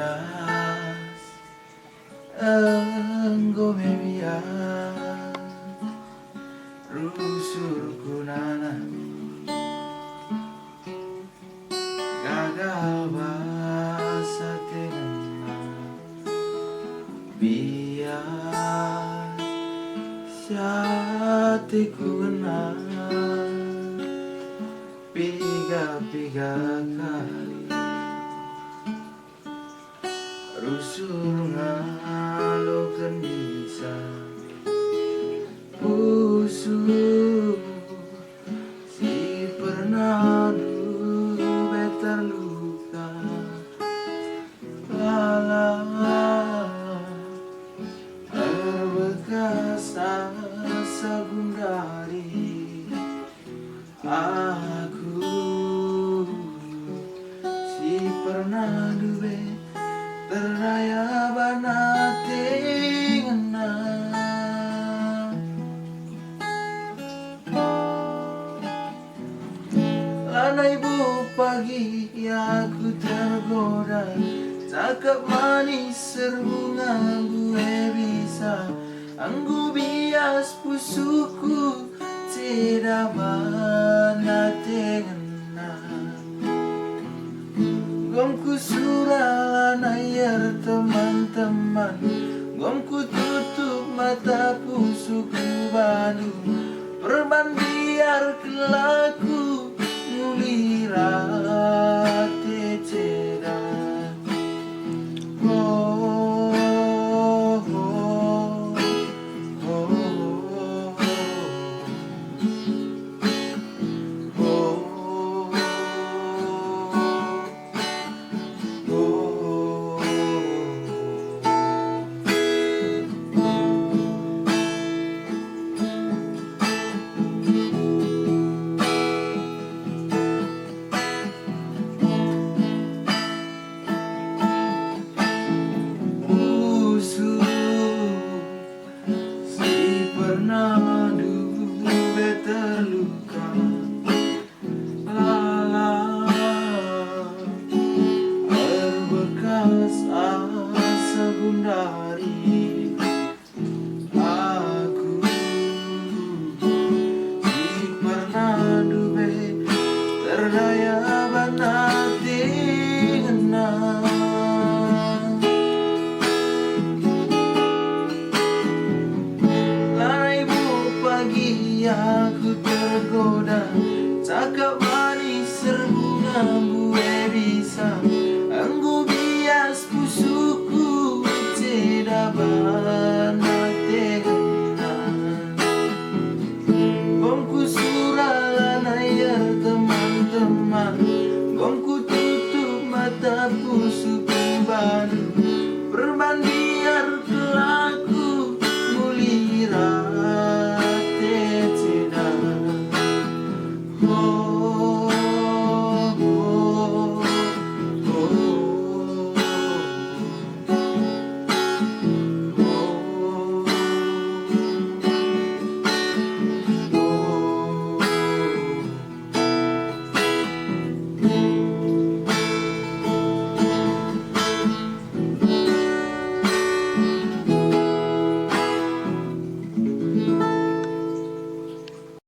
bias enggo me bias rusur kunana gagal bahasa tenang bias syate kunana piga kali rusur ngalokeun bisa usuk si pernah dulu betar luka lala berbekas asa gundari aku si pernah dulu teraya banate ngena lana ibu pagi aku tergoda cakap manis serbunga gue bisa anggu bias pusuku tidak banate ngena gomku surah nayar teman-teman gomku tutup mata pusuku banu perban biar kelaku ngulira teceda oh, oh, oh, pernah dulu terluka lala berbekas asa gundari aku si pernah dulu terdaya banati ngena aku tergoda cakap manis serbunga gue bisa anggu bias pusuku tidak banate gena gomku surah nayar teman-teman gomku tutup mata pusuku baru berbanding